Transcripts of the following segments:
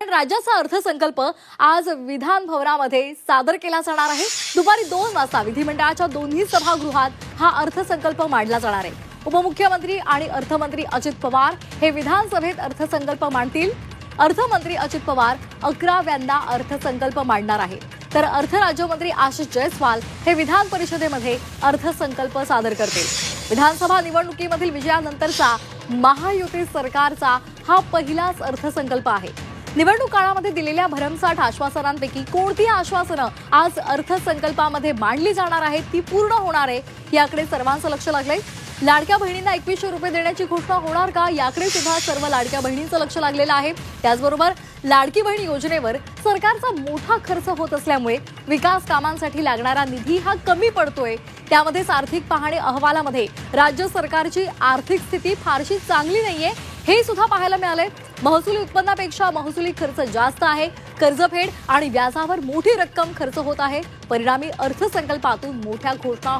राज्याचा अर्थसंकल्प आज विधान भवनामध्ये सादर केला जाणार आहे। दुपारी 2 वाजता विधिमंडळाच्या दोन्ही सभागृहात हा अर्थसंकल्प मांडला जाणार आहे। उपमुख्यमंत्री आणि अर्थमंत्री अजित पवार हे विधानसभेत अर्थसंकल्प मांडतील। अर्थमंत्री अजित पवार 11व्यांदा अर्थसंकल्प मांडणार आहे, तर अर्थ राज्यमंत्री आशिष जयस्वाल हे विधान परिषदेमध्ये अर्थसंकल्प सादर करतील। विधानसभा निवडणुकीमधील विजयानंतरचा महायुती सरकारचा हा पहिलाच अर्थसंकल्प आहे। निवडणूक काळामध्ये दिलेल्या भरमसाठ आश्वासनांपैकी कोणती आश्वासनं आज अर्थसंकल्पामध्ये मांडली जाणार आहेत, ती पूर्ण होणार आहे याकडे सर्वांचं लक्ष लागलंय। लाडक्या बहिणींना 2100 रुपये देण्याची घोषणा होणार का, याकडे सुद्धा सर्व लाडक्या बहिणींचं लक्ष लागलेलं आहे। त्याचबरोबर लाडकी बहीण योजनेवर सरकारचा मोठा खर्च होत असल्यामुळे विकास कामांसाठी लागणारा निधी हा कमी पडतोय। त्यामध्येच आर्थिक पाहणी अहवालामध्ये राज्य सरकारची आर्थिक स्थिती फारशी चांगली नाहीये हे सुद्धा पाहायला मिळाले। महसुली उत्पन्नापेक्षा महसुली खर्च जास्त आहे, कर्जफेड आणि व्याजावर मोठी रक्कम खर्च होत आहे। परिणामी अर्थसंकल्पातून मोठ्या घोषणा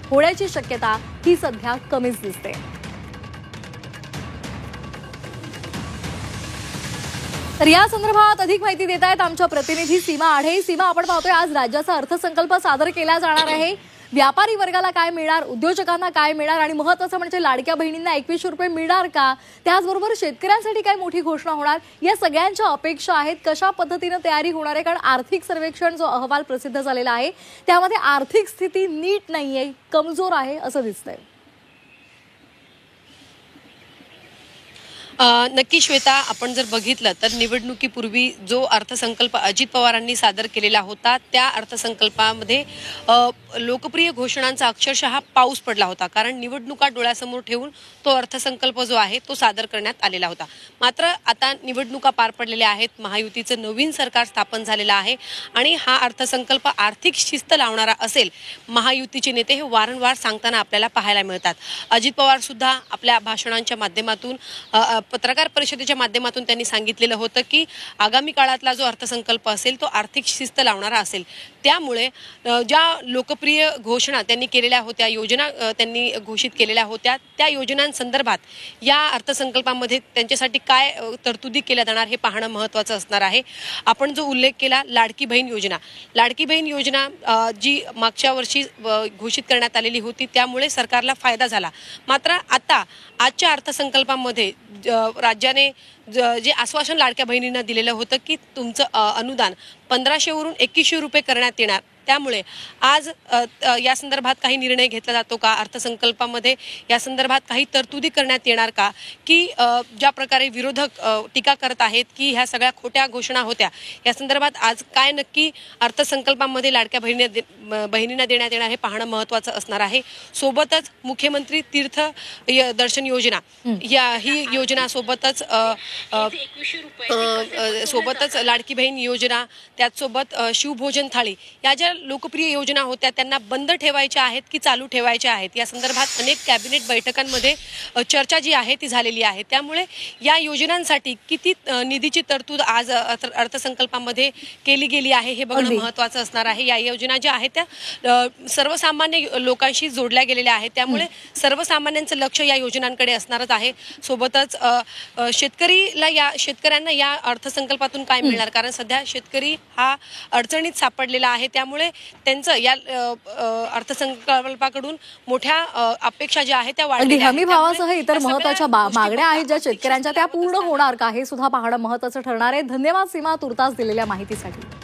होण्याची शक्यता ही सध्या कमीच दिसते। तर या संदर्भात अधिक माहिती देत आहेत आमच्या प्रतिनिधी सीमा आढे। सीमा, आपण पाहतोय आज राज्याचा अर्थसंकल्प सादर केला जाणार आहे। व्यापारी वर्गाला काय मिळणार, उद्योजकांना काय मिळणार आणि महत्त्वाचं म्हणजे लाडक्या बहिणींना 2100 रुपये मिळणार का, त्याचबरोबर शेतकऱ्यांसाठी काय मोठी घोषणा होणार, या सगळ्यांच्या अपेक्षा आहेत। कशा पद्धतीने तयारी होणार आहे, कारण आर्थिक सर्वेक्षण जो अहवाल प्रसिद्ध झालेला आहे त्यामध्ये आर्थिक स्थिती नीट नाहीये, कमजोर आहे असं दिसतंय। नक्की श्वेता, आपण जर बघितलं तर निवडणुकीपूर्वी जो अर्थसंकल्प अजित पवारांनी सादर केलेला होता त्या अर्थसंकल्पामध्ये लोकप्रिय घोषणांचा अक्षरशः पाऊस पडला होता, कारण निवडणुका डोळ्यासमोर ठेवून तो अर्थसंकल्प जो आहे तो सादर करण्यात आलेला होता। मात्र आता निवडणुका पार पडलेल्या आहेत, महायुतीचं नवीन सरकार स्थापन झालेलं आहे आणि हा अर्थसंकल्प आर्थिक शिस्त लावणारा असेल, महायुतीचे नेते हे वारंवार सांगताना आपल्याला पाहायला मिळतात। अजित पवार सुद्धा आपल्या भाषणांच्या माध्यमातून पत्रकार परिषदेच्या माध्यमातून त्यांनी सांगितलेलं होतं की आगामी काळातला जो अर्थसंकल्प असेल तो आर्थिक शिस्त लावणारा असेल। त्यामुळे ज्या लोकप्रिय घोषणा त्यांनी केलेल्या होत्या, योजना त्यांनी घोषित केलेल्या होत्या, त्या योजनांसंदर्भात या अर्थसंकल्पामध्ये त्यांच्यासाठी काय तरतुदी केल्या जाणार हे पाहणं महत्त्वाचं असणार आहे। आपण जो उल्लेख केला लाडकी बहीण योजना जी मागच्या वर्षी घोषित करण्यात आलेली होती, त्यामुळे सरकारला फायदा झाला। मात्र आता आजच्या अर्थसंकल्पामध्ये राज्याने जे आश्वासन लाडक्या बहिणींना दिलेलं होतं की तुमचं अनुदान 1500 वरून 2100 रुपये करण्यात येणार, त्यामुळे आज या संदर्भात काही निर्णय घेतला जातो का, अर्थसंकल्पामध्ये या संदर्भात काही तरतुदी करण्यात येणार का, की ज्या प्रकारे विरोधक टीका करत आहेत की ह्या सगळ्या खोट्या घोषणा होत्या, या संदर्भात आज काय नक्की अर्थसंकल्पामध्ये लाडक्या बहिणींना देण्यात येणार हे पाहणं महत्त्वाचं असणार आहे। सोबतच मुख्यमंत्री तीर्थ दर्शन योजना ही योजना सोबतच लाडकी बहीण योजना, त्याचसोबत शिवभोजन थाळी, या ज्या लोकप्रिय योजना होत्या त्यांना बंद ठेवायच्या आहेत की चालू ठेवायच्या आहेत, या संदर्भात अनेक कॅबिनेट बैठकांमध्ये चर्चा जी आहे ती झालेली आहे। त्यामुळे या योजनांसाठी किती निधीची तरतूद आज अर्थसंकल्पामध्ये केली गेली आहे हे बघणं महत्त्वाचं असणार आहे। या योजना ज्या आहेत त्या सर्वसामान्य लोकांशी जोडल्या गेलेल्या आहेत, त्यामुळे सर्वसामान्यांचं लक्ष या योजनांकडे असणारच आहे। सोबतच शेतकऱ्यांना या अर्थसंकल्पातून काय मिळणार, कारण सध्या शेतकरी हा अडचणीत सापडलेला आहे, त्यामुळे त्यांचं या अर्थसंकल्पाकडून मोठ्या अपेक्षा ज्या आहेत त्या वाढलेल्या आहेत। हमी भावासह इतर महत्त्वाच्या मागण्या आहेत ज्या शेतकऱ्यांच्या, त्या पूर्ण होणार का हे सुद्धा पाहणं महत्त्वाचं ठरणार आहे। धन्यवाद सीमा, तुर्तास दिलेल्या माहितीसाठी।